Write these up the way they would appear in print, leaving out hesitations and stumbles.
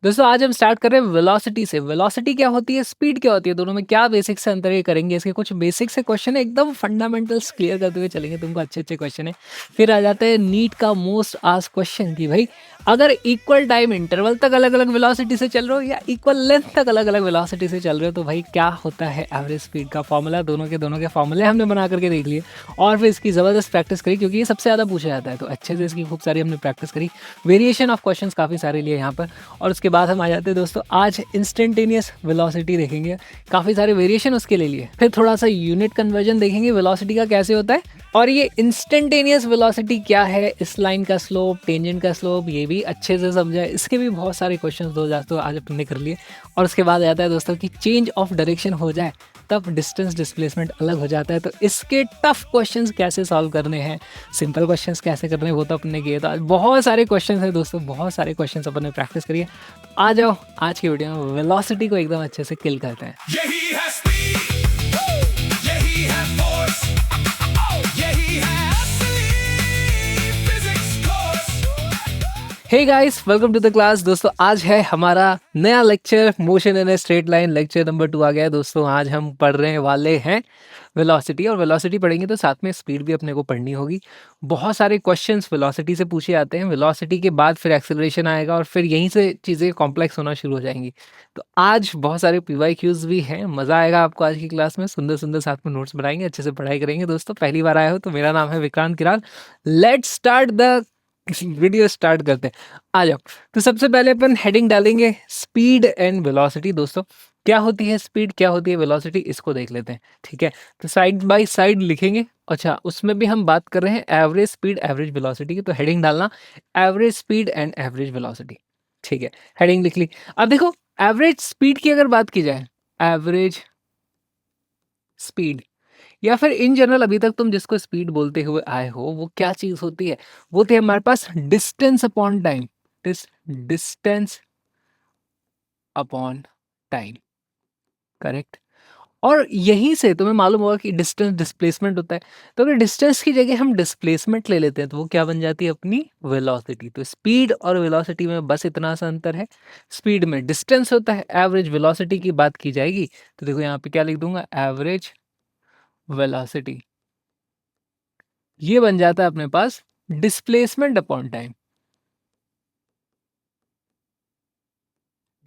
दोस्तों आज हम स्टार्ट कर रहे हैं वेलोसिटी से। वेलोसिटी क्या होती है, स्पीड क्या होती है, दोनों में क्या बेसिक से अंतर है करेंगे। इसके कुछ बेसिक से क्वेश्चन है, एकदम फंडामेंटल्स क्लियर करते हुए चलेंगे, तुमको अच्छे अच्छे क्वेश्चन है। फिर आ जाते हैं नीट का मोस्ट आस्क्ड क्वेश्चन कि भाई अगर इक्वल टाइम इंटरवल तक अलग अलग वेलोसिटी से चल रहे हो या इक्वल लेंथ तक अलग अलग वेलोसिटी से चल रहे हो तो भाई क्या होता है एवरेज स्पीड का फॉर्मूला। दोनों के फॉर्मूले हमने बना करके देख लिए और फिर इसकी ज़बरदस्त प्रैक्टिस करी क्योंकि ये सबसे ज़्यादा पूछा जाता है, तो अच्छे से इसकी खूब सारी हमने प्रैक्टिस करी। वेरिएशन ऑफ क्वेश्चंस काफ़ी सारे लिए यहाँ पर। और उसके बाद हम आ जाते हैं दोस्तों आज इंस्टेंटेनियस वेलोसिटी देखेंगे, काफ़ी सारे वेरिएशन उसके ले लिए। फिर थोड़ा सा यूनिट कन्वर्जन देखेंगे वेलोसिटी का कैसे होता है, और ये इंस्टेंटेनियस वेलोसिटी क्या है, इस लाइन का स्लोप, टेंजेंट का स्लोप, ये भी अच्छे से समझा। इसके भी बहुत सारे क्वेश्चंस दो दोस्तों आज अपने कर लिए। और उसके बाद आता है दोस्तों कि चेंज ऑफ डायरेक्शन हो जाए तब डिस्टेंस डिस्प्लेसमेंट अलग हो जाता है, तो इसके टफ क्वेश्चंस कैसे सॉल्व करने हैं, सिंपल क्वेश्चंस कैसे करने हैं वो तो अपने किए। तो आज बहुत सारे क्वेश्चंस हैं दोस्तों, बहुत सारे क्वेश्चंस अपन ने प्रैक्टिस करिए। आ जाओ आज की वीडियो में वेलोसिटी को एकदम अच्छे से किल करते हैं। यही है स्पीड, यही है फोर्स, यही है असली physics course. Hey guys, welcome to the class. दोस्तों आज है हमारा नया lecture, motion in a straight line, lecture number 2 आ गया है दोस्तों। आज हम पढ़ने वाले हैं वेलोसिटी, और वेलोसिटी पढ़ेंगे तो साथ में स्पीड भी अपने को पढ़नी होगी। बहुत सारे क्वेश्चंस वेलोसिटी से पूछे जाते हैं, वेलोसिटी के बाद फिर एक्सेलरेशन आएगा और फिर यहीं से चीज़ें कॉम्प्लेक्स होना शुरू हो जाएंगी। तो आज बहुत सारे पीवाईक्यूज भी हैं, मज़ा आएगा आपको आज की क्लास में। सुंदर सुंदर साथ में नोट्स बनाएंगे, अच्छे से पढ़ाई करेंगे। दोस्तों पहली बार आए हो तो मेरा नाम है Vikrant Kiral. Let's start the video, start करते हैं। आ जाओ। तो सबसे पहले अपन हेडिंग डालेंगे स्पीड एंड वेलोसिटी। दोस्तों क्या होती है स्पीड, क्या होती है वेलोसिटी, इसको देख लेते हैं। ठीक है, तो साइड बाय साइड लिखेंगे। अच्छा, उसमें भी हम बात कर रहे हैं एवरेज स्पीड एवरेज वेलोसिटी की, तो हेडिंग डालना average speed and average velocity. ठीक है, हेडिंग लिख ली। अब देखो एवरेज स्पीड की अगर बात की जाए, एवरेज स्पीड या फिर इन जनरल अभी तक तुम जिसको स्पीड बोलते हुए आए हो वो क्या चीज होती है, वो थी हमारे पास distance upon time. Distance upon time, correct. और यहीं से तुम्हें मालूम होगा कि डिस्टेंस डिस्प्लेसमेंट होता है, तो अगर डिस्टेंस की जगह हम डिस्प्लेसमेंट ले लेते हैं तो वो क्या बन जाती है, अपनी वेलोसिटी। तो स्पीड और वेलोसिटी में बस इतना सा अंतर है, स्पीड में डिस्टेंस होता है, एवरेज वेलोसिटी की बात की जाएगी तो देखो यहाँ पे क्या लिख दूंगा, एवरेज वेलोसिटी। ये बन जाता है अपने पास displacement upon time.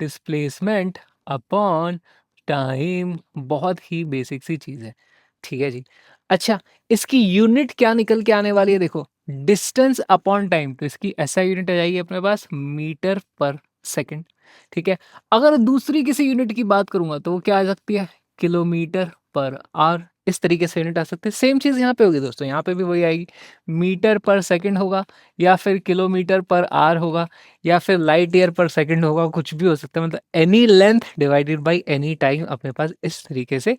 Displacement upon time, बहुत ही बेसिक सी चीज है। ठीक है जी। अच्छा, इसकी यूनिट क्या निकल के आने वाली है, देखो डिस्टेंस अपॉन टाइम, तो इसकी ऐसा यूनिट आ जाएगी अपने पास मीटर पर सेकंड। ठीक है, अगर दूसरी किसी यूनिट की बात करूंगा तो वो क्या आ सकती है, किलोमीटर पर आवर। इस तरीके से यूनिट आ सकते हैं। सेम चीज यहाँ पे होगी दोस्तों, यहाँ पे भी वही आएगी, मीटर पर सेकंड होगा या फिर किलोमीटर पर आवर होगा या फिर लाइट ईयर पर सेकंड होगा, कुछ भी हो सकता है। मतलब any length divided by any time, अपने पास इस तरीके से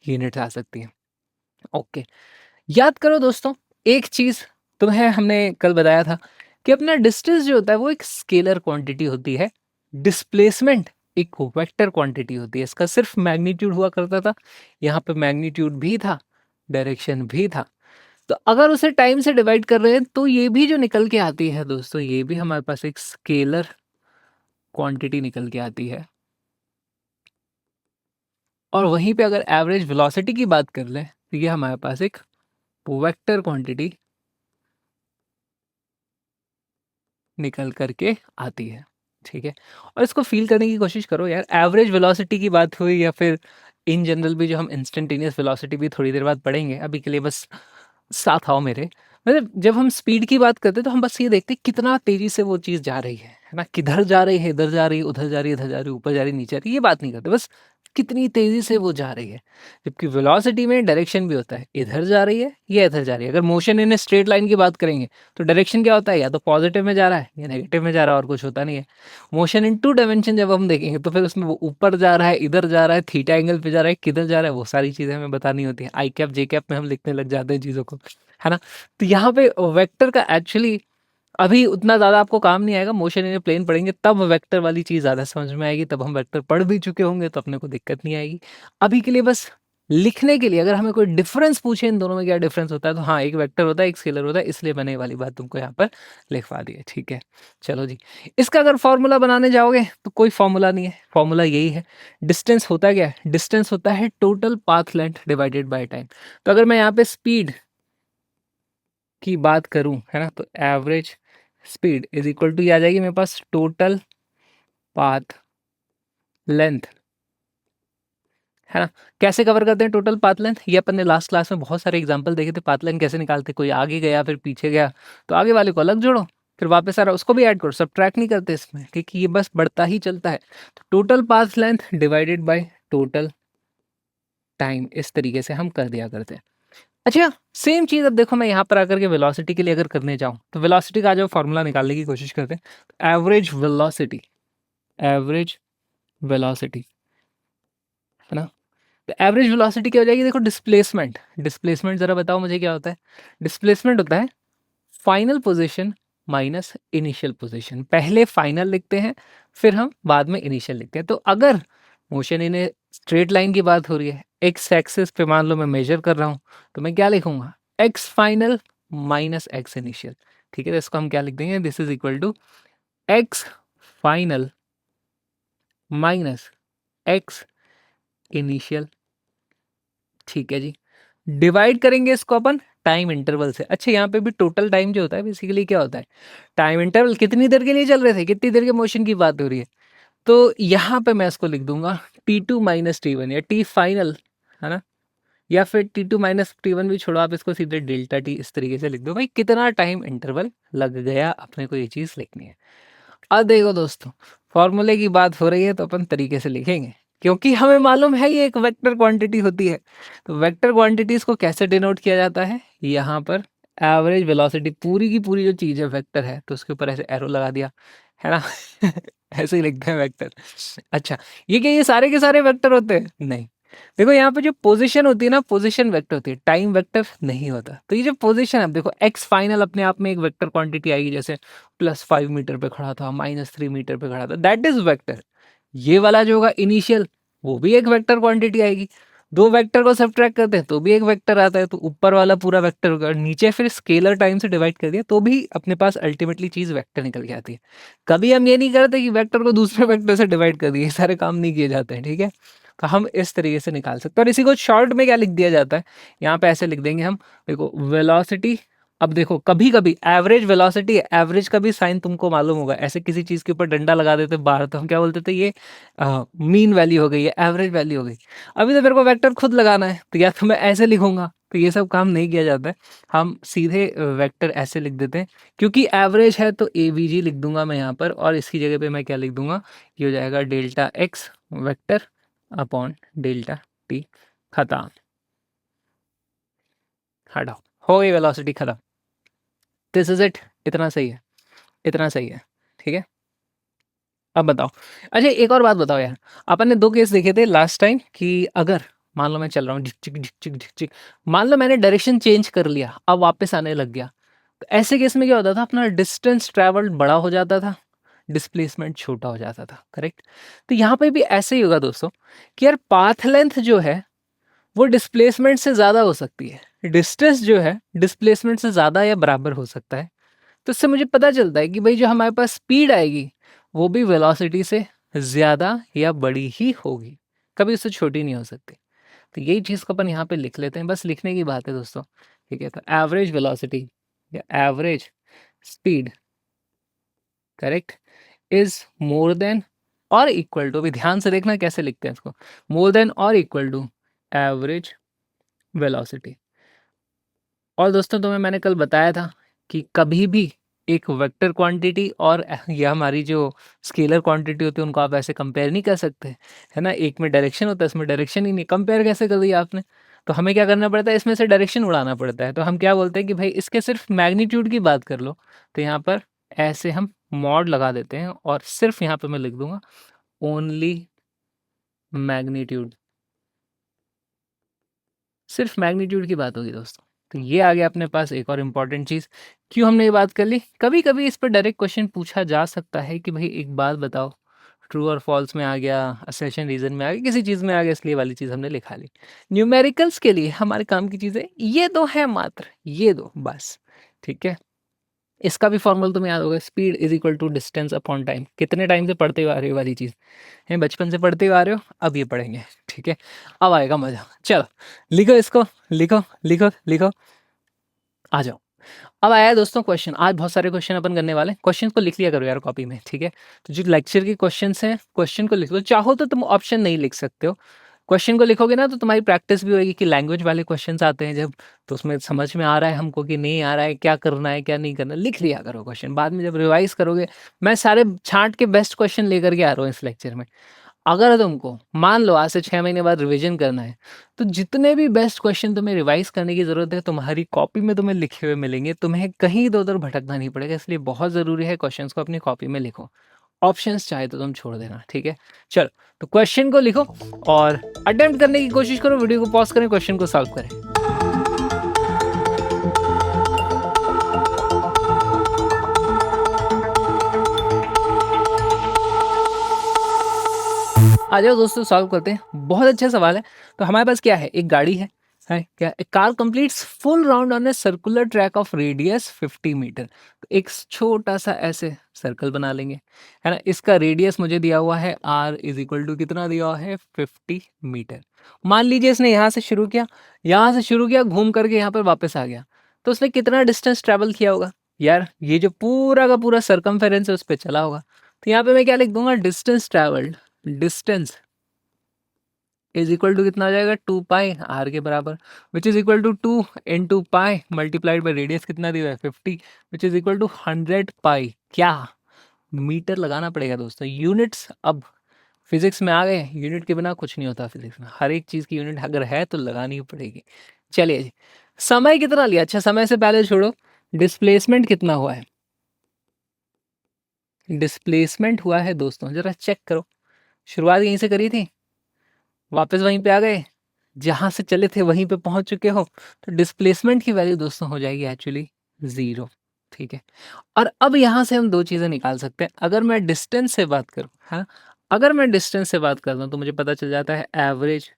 यूनिट आ सकती है। ओके, याद करो दोस्तों एक चीज, तुम्हें हमने कल बताया था कि अपना डिस्टेंस जो होता है वो एक स्केलर क्वांटिटी होती है, डिस्प्लेसमेंट एक वेक्टर क्वांटिटी होती है। इसका सिर्फ मैग्नीट्यूड हुआ करता था, यहाँ पे मैग्नीट्यूड भी था, डायरेक्शन भी था। तो अगर उसे टाइम से डिवाइड कर रहे हैं तो ये भी जो निकल के आती है दोस्तों, ये भी हमारे पास एक स्केलर क्वांटिटी निकल के आती है। और वहीं पे अगर एवरेज वेलोसिटी की बात कर लें तो ये हमारे पास एक वेक्टर क्वांटिटी निकल करके आती है। ठीक है, और इसको फील करने की कोशिश करो यार। एवरेज वेलोसिटी की बात हुई या फिर इन जनरल भी जो हम इंस्टेंटेनियस वेलोसिटी भी थोड़ी देर बाद पढ़ेंगे, अभी के लिए बस साथ आओ मेरे। मतलब जब हम स्पीड की बात करते हैं तो हम बस ये देखते हैं कितना तेजी से वो चीज़ जा रही है ना, किधर जा रही है, इधर जा रही है, उधर जा रही है, इधर जा रही है, ऊपर जा रही है, नीचे जा रही है, ये बात नहीं करते, बस कितनी तेजी से वो जा रही है। जबकि वेलोसिटी में डायरेक्शन भी होता है, इधर जा रही है या इधर जा रही है। अगर मोशन इन स्ट्रेट लाइन की बात करेंगे तो डायरेक्शन क्या होता है, या तो पॉजिटिव में जा रहा है या नेगेटिव में जा रहा है, और कुछ होता नहीं है। मोशन इन 2 डायमेंशन जब हम देखेंगे तो फिर उसमें वो ऊपर जा रहा है, इधर जा रहा है, थीटा एंगल पे जा रहा है, किधर जा रहा है, वो सारी चीज़ें हमें बतानी होती है। आई कैप जे कैप में हम लिखने लग जाते हैं चीज़ों को, है ना। तो यहाँ पे वेक्टर का एक्चुअली अभी उतना ज़्यादा आपको काम नहीं आएगा, मोशन इन प्लेन पढ़ेंगे तब वेक्टर वाली चीज़ ज़्यादा समझ में आएगी, तब हम वेक्टर पढ़ भी चुके होंगे तो अपने को दिक्कत नहीं आएगी। अभी के लिए बस लिखने के लिए अगर हमें कोई डिफरेंस पूछे इन दोनों में क्या डिफरेंस होता है, तो हाँ, एक वेक्टर होता है, एक स्केलर होता है, इसलिए मैंने ये वाली बात तुमको यहाँ पर लिखवा दी है, ठीक है। चलो जी, इसका अगर फॉर्मूला बनाने जाओगे तो कोई फॉर्मूला नहीं है, फॉर्मूला यही है। डिस्टेंस होता क्या है? डिस्टेंस होता है total path length divided by time. तो अगर मैं यहाँ पे स्पीड की बात करूं, है ना, तो average speed is equal to ये आ जाएगी मेरे पास टोटल पाथ लेंथ, है ना। कैसे कवर करते हैं टोटल पाथ लेंथ? ये अपन ने लास्ट क्लास में बहुत सारे एग्जांपल देखे थे, पाथ लेंथ कैसे निकालते, कोई आगे गया फिर पीछे गया, तो आगे वाले को अलग जोड़ो, फिर वापस आ रहा उसको भी ऐड करो, सब्ट्रैक्ट नहीं करते इसमें, क्योंकि ये बस बढ़ता ही चलता है। तो total path length divided by total time, इस तरीके से हम कर दिया करते हैं। अच्छा, सेम चीज अब देखो मैं यहाँ पर आकर के वेलोसिटी के लिए अगर करने जाऊँ, तो वेलोसिटी का जो फॉर्मूला निकालने की कोशिश करते हैं, एवरेज वेलोसिटी, एवरेज वेलोसिटी, है ना। तो एवरेज वेलोसिटी क्या हो जाएगी? देखो डिस्प्लेसमेंट, डिस्प्लेसमेंट जरा बताओ मुझे क्या होता है? डिस्प्लेसमेंट होता है final position minus initial position. पहले फाइनल लिखते हैं, फिर हम बाद में इनिशियल लिखते हैं। तो अगर मोशन इन स्ट्रेट लाइन की बात हो रही है, एक्स एक्सिस पे मान लो मैं मेजर कर रहा हूँ, तो मैं क्या लिखूंगा? X final minus x initial, ठीक है। तो इसको हम क्या लिख देंगे? This is equal to x final minus x initial, ठीक है जी। डिवाइड करेंगे इसको अपन टाइम इंटरवल से। अच्छा, यहाँ पे भी टोटल टाइम जो होता है बेसिकली क्या होता है? टाइम इंटरवल, कितनी देर के लिए चल रहे थे, कितनी देर के मोशन की बात हो रही है। तो यहाँ पे मैं इसको लिख दूंगा T2 माइनस T1 या T फाइनल, है ना, या फिर T2 माइनस T1 भी छोड़ो, आप इसको सीधे डेल्टा T इस तरीके से लिख दो। भाई कितना टाइम इंटरवल लग गया, अपने को ये चीज़ लिखनी है। अब देखो दोस्तों, फॉर्मूले की बात हो रही है तो अपन तरीके से लिखेंगे, क्योंकि हमें मालूम है ये एक वेक्टर क्वांटिटी होती है। तो वेक्टर क्वांटिटीज को कैसे डिनोट किया जाता है? यहाँ पर एवरेज वेलोसिटी, पूरी की पूरी जो चीज़ है वेक्टर है, तो उसके ऊपर ऐसे एरो लगा दिया, है ना। ऐसे ही लिखते हैं वेक्टर। अच्छा, ये क्या ये सारे के सारे वेक्टर होते हैं? नहीं। देखो यहाँ पे जो पोजीशन होती है ना, पोजीशन वेक्टर होती है, टाइम वेक्टर नहीं होता। तो ये जो पोजीशन है, देखो एक्स फाइनल अपने आप में एक वेक्टर क्वांटिटी आएगी, जैसे +5 मीटर पे खड़ा था, -3 मीटर पे खड़ा था, दैट इज वेक्टर। ये वाला जो होगा इनिशियल, वो भी एक वेक्टर क्वांटिटी आएगी। दो वेक्टर को सब्ट्रैक्ट करते हैं तो भी एक वेक्टर आता है, तो ऊपर वाला पूरा वेक्टर होगा, नीचे फिर स्केलर टाइम से डिवाइड कर दिया तो भी अपने पास अल्टीमेटली चीज वेक्टर निकल के आती है। कभी हम ये नहीं करते कि वेक्टर को दूसरे वेक्टर से डिवाइड कर दिए, सारे काम नहीं किए जाते हैं, ठीक है। तो हम इस तरीके से निकाल सकते हैं। और इसी को शॉर्ट में क्या लिख दिया जाता है, यहाँ पे ऐसे लिख देंगे हम, देखो वेलोसिटी। अब देखो कभी कभी एवरेज वेलोसिटी, एवरेज का भी साइन तुमको मालूम होगा, ऐसे किसी चीज के ऊपर डंडा लगा देते बाहर, तो हम क्या बोलते थे? ये मीन वैल्यू हो गई, ये एवरेज वैल्यू हो गई। अभी तो मेरे को वेक्टर खुद लगाना है, तो या तो मैं ऐसे लिखूंगा, तो ये सब काम नहीं किया जाता है, हम सीधे वेक्टर ऐसे लिख देते हैं। क्योंकि एवरेज है तो AVG लिख दूंगा मैं यहाँ पर, और इसकी जगह पे मैं क्या लिख दूंगा? ये हो जाएगा delta x vector upon delta T. खत्म, हटाओ, हो गई वेलोसिटी खत्म। दिस इज इट, इतना सही है, इतना सही है, ठीक है। अब बताओ, अच्छा एक और बात बताओ यार, अपन ने दो केस देखे थे लास्ट टाइम कि अगर मान लो मैं चल रहा हूँ झिक झिक झिक झिक झिक झिक, मान लो मैंने डायरेक्शन चेंज कर लिया, अब वापस आने लग गया, तो ऐसे केस में क्या होता था? अपना डिस्टेंस ट्रैवल्ड बड़ा हो जाता था, डिस्प्लेसमेंट छोटा हो जाता था, करेक्ट। तो यहाँ पे भी ऐसे ही होगा दोस्तों कि यार पाथ लेंथ जो है वो डिस्प्लेसमेंट से ज़्यादा हो सकती है, डिस्टेंस जो है डिस्प्लेसमेंट से ज़्यादा या बराबर हो सकता है। तो इससे मुझे पता चलता है कि भाई जो हमारे पास स्पीड आएगी वो भी वेलोसिटी से ज़्यादा या बड़ी ही होगी, कभी उससे छोटी नहीं हो सकती। तो यही चीज़ को अपन यहाँ पे लिख लेते हैं, बस लिखने की बात है दोस्तों, ठीक है। तो एवरेज वेलोसिटी या average speed, correct, is more than और इक्वल टू, अभी ध्यान से देखना कैसे लिखते हैं इसको, मोर देन और इक्वल टू एवरेज वेलोसिटी। और दोस्तों तुम्हें मैंने कल बताया था कि कभी भी एक वेक्टर क्वांटिटी और या हमारी जो स्केलर क्वांटिटी होती है उनको आप ऐसे कंपेयर नहीं कर सकते, है ना। एक में डायरेक्शन होता है, इसमें डायरेक्शन ही नहीं, कंपेयर कैसे कर दिया आपने? तो हमें क्या करना पड़ता है? इसमें से डायरेक्शन उड़ाना पड़ता है। तो हम क्या बोलते हैं कि भाई इसके सिर्फ मैग्नीट्यूड की बात कर लो, तो यहाँ पर ऐसे हम मॉड लगा देते हैं, और सिर्फ यहाँ पे मैं लिख दूंगा ओनली मैग्नीट्यूड, सिर्फ मैग्नीट्यूड की बात होगी दोस्तों। तो ये आ गया अपने पास एक और इम्पॉर्टेंट चीज़। क्यों हमने ये बात कर ली? कभी कभी इस पर डायरेक्ट क्वेश्चन पूछा जा सकता है कि भाई एक बात बताओ, ट्रू और फॉल्स में आ गया, असर्शन रीजन में आ गया, किसी चीज़ में आ गया, इसलिए वाली चीज़ हमने लिखा ली। न्यूमेरिकल्स के लिए हमारे काम की चीज़ें ये दो है मात्र, ये दो बस, ठीक है। इसका भी फॉर्मूला तुम्हें याद होगा, speed is equal to distance upon time. कितने टाइम से पढ़ते हुए आ रहे हो वाली चीज़ है, बचपन से पढ़ते हुए आ रहे हो, अब ये पढ़ेंगे, ठीक है। अब आएगा मजा। चलो लिखो इसको, लिखो लिखो लिखो, आ जाओ। अब आया है दोस्तों क्वेश्चन। आज बहुत सारे क्वेश्चन अपन करने वाले हैं, क्वेश्चन को लिख लिया करो यार कॉपी में, ठीक है। तो जो लेक्चर के क्वेश्चन हैं, क्वेश्चन को लिख लो। चाहो तो तुम ऑप्शन नहीं लिख सकते हो, क्वेश्चन को लिखोगे ना तो तुम्हारी प्रैक्टिस भी होगी कि लैंग्वेज वाले क्वेश्चंस आते हैं जब, तो उसमें समझ में आ रहा है हमको कि नहीं आ रहा है, क्या करना है क्या नहीं करना, लिख लिया करो क्वेश्चन। बाद में जब रिवाइज करोगे, मैं सारे छांट के बेस्ट क्वेश्चन लेकर के आ रहा हूँ इस लेक्चर में। अगर तुमको मान लो आज से 6 महीने बाद रिवीजन करना है, तो जितने भी बेस्ट क्वेश्चन तुम्हें रिवाइज करने की ज़रूरत है, तुम्हारी कॉपी में तुम्हें लिखे हुए मिलेंगे, तुम्हें कहीं इधर-उधर भटकना नहीं पड़ेगा। इसलिए बहुत ज़रूरी है क्वेश्चंस को अपनी कॉपी में लिखो। ऑप्शंस चाहे तो तुम छोड़ देना, ठीक है। चलो तो क्वेश्चन को लिखो और अटेम्प्ट करने की कोशिश करो, वीडियो को पॉज़ करें, क्वेश्चन को सॉल्व करें। आ जाओ दोस्तों सॉल्व करते हैं। बहुत अच्छा सवाल है। तो हमारे पास क्या है, एक गाड़ी है क्या, एक car completes full round on a circular track of radius 50 metre. तो एक छोटा सा ऐसे सर्कल बना लेंगे, है ना। इसका रेडियस मुझे दिया हुआ है r इज इक्वल टू कितना दिया हुआ है, 50 मीटर। मान लीजिए इसने यहाँ से शुरू किया, घूम करके यहाँ पर वापस आ गया, तो उसने कितना डिस्टेंस ट्रेवल किया होगा यार। ये जो पूरा का पूरा सर्कमफेरेंस है उस पर चला होगा। तो यहाँ पे मैं क्या लिख दूंगा, distance travelled, distance is equal to कितना आ जाएगा, 2 पाई आर के बराबर, which is equal to 2 into pi multiplied by radius कितना दिया है 50, which is equal to 100 pi. क्या मीटर लगाना पड़ेगा दोस्तों, यूनिट्स अब फिजिक्स में आ गए, यूनिट के बिना कुछ नहीं होता फिजिक्स में, हर एक चीज़ की यूनिट अगर है तो लगानी ही पड़ेगी। चलिए जी, समय कितना लिया, अच्छा समय से पहले छोड़ो, डिस्प्लेसमेंट कितना हुआ है, डिस्प्लेसमेंट हुआ है दोस्तों, जरा चेक करो। शुरुआत यहीं से करी थी, वापस वहीं पे आ गए, जहाँ से चले थे वहीं पे पहुंच चुके हो, तो डिस्प्लेसमेंट की वैल्यू दोस्तों हो जाएगी एक्चुअली 0, ठीक है। और अब यहाँ से हम दो चीज़ें निकाल सकते हैं। अगर मैं डिस्टेंस से बात करूँ, हाँ, अगर मैं डिस्टेंस से बात करता हूँ तो मुझे पता चल जाता है एवरेज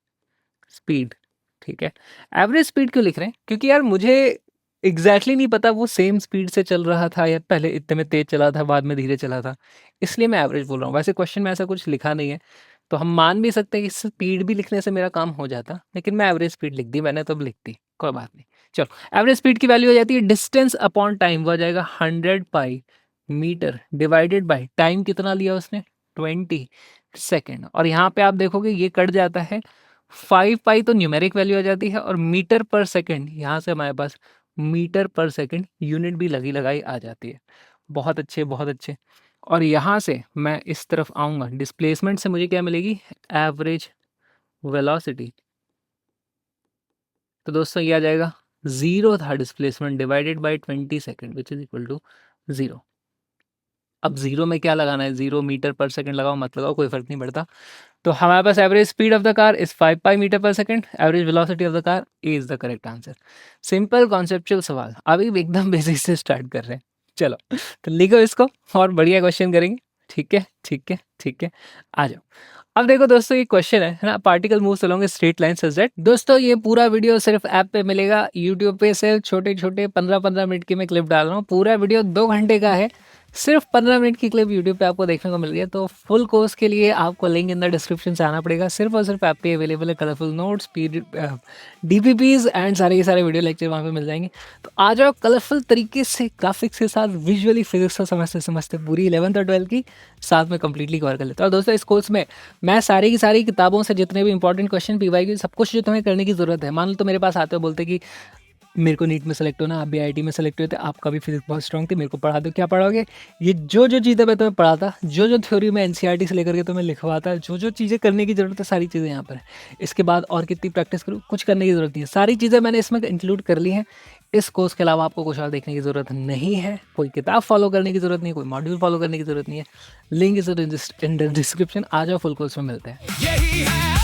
स्पीड, ठीक है। एवरेज स्पीड क्यों लिख रहे हैं, क्योंकि यार मुझे एग्जैक्टली नहीं पता वो सेम स्पीड से चल रहा था या पहले इतने में तेज चला था बाद में धीरे चला था, इसलिए मैं एवरेज बोल रहा हूँ। वैसे क्वेश्चन में ऐसा कुछ लिखा नहीं है, तो हम मान भी सकते हैं कि स्पीड भी लिखने से मेरा काम हो जाता, लेकिन मैं एवरेज स्पीड लिख दी मैंने, तो अब लिख दी, कोई बात नहीं। चलो एवरेज स्पीड की वैल्यू हो जाती है डिस्टेंस अपॉन टाइम, वो आ जाएगा 100 pi metre divided by time, कितना लिया उसने 20 सेकेंड। और यहाँ पे आप देखोगे ये कट जाता है, 5 पाई तो न्यूमेरिक वैल्यू आ जाती है, और मीटर पर सेकेंड, यहाँ से हमारे पास मीटर पर सेकेंड यूनिट भी लगी लगाई आ जाती है। बहुत अच्छे बहुत अच्छे। और यहाँ से मैं इस तरफ आऊँगा, डिस्प्लेसमेंट से मुझे क्या मिलेगी, एवरेज वेलोसिटी। तो दोस्तों ये आ जाएगा 0 था displacement divided by 20 second which is equal to 0। अब 0 में क्या लगाना है, 0 मीटर पर सेकेंड लगाओ मत लगाओ, कोई फर्क नहीं पड़ता। तो हमारे पास average speed of the car is 5 pi metre per second, average velocity of the car is the correct answer. Simple conceptual सवाल, अभी भी एकदम बेसिक से स्टार्ट कर रहे हैं। चलो तो लिखो इसको और बढ़िया क्वेश्चन करेंगे, ठीक है ठीक है ठीक है। आ जाओ। अब देखो दोस्तों ये क्वेश्चन है ना, particle moves along A straight line such that. दोस्तों ये पूरा वीडियो सिर्फ ऐप पे मिलेगा, यूट्यूब पे सिर्फ छोटे छोटे 15-15 मिनट की मैं क्लिप डाल रहा हूँ। पूरा वीडियो 2 घंटे का है, सिर्फ 15 मिनट की क्लिप यूट्यूब पे आपको देखने को मिल रही है। तो फुल कोर्स के लिए आपको लिंक इन द डिस्क्रिप्शन से आना पड़ेगा। सिर्फ और सिर्फ ऐप पे अवेलेबल है, कलरफुल नोट्स, DPPs एंड सारे के सारे वीडियो लेक्चर वहाँ पे मिल जाएंगे। तो आ जाओ कलरफुल तरीके से ग्राफिक्स के साथ विजुअली फिजिक्स को समझते समझते पूरी 11th और 12th की साथ में कंप्लीटली कवर कर लेते हैं। और दोस्तों इस कोर्स में मैं सारी की सारी किताबों से जितने भी इंपॉर्टेंट क्वेश्चन PYQ सब कुछ जो तुम्हें करने की ज़रूरत है। मान लो तो मेरे पास आते हो बोलते कि मेरे को नीट में सेलेक्ट होना, आप भी IIT में सेलेक्ट हुए थे, आपका भी फिजिक्स बहुत स्ट्रॉन्ग थी, मेरे को पढ़ा दो। क्या पढ़ाओगे, ये जो जो चीज़ें मैं तुम्हें पढ़ाता, जो जो थ्योरी में NCERT से लेकर के तुम्हें लिखवाता, जो जो चीज़ें करने की ज़रूरत है सारी चीज़ें यहाँ पर है। इसके बाद और कितनी प्रैक्टिस करूँ, कुछ करने की ज़रूरत नहीं है, सारी चीज़ें मैंने इसमें इंक्लूड कर ली हैं। इस कोर्स के अलावा आपको कुछ और देखने की ज़रूरत नहीं है, कोई किताब फॉलो करने की ज़रूरत नहीं है, कोई मॉड्यूल फॉलो करने की ज़रूरत नहीं है। Link is in the description. आ जाओ फुल कोर्स में मिलते हैं। यही है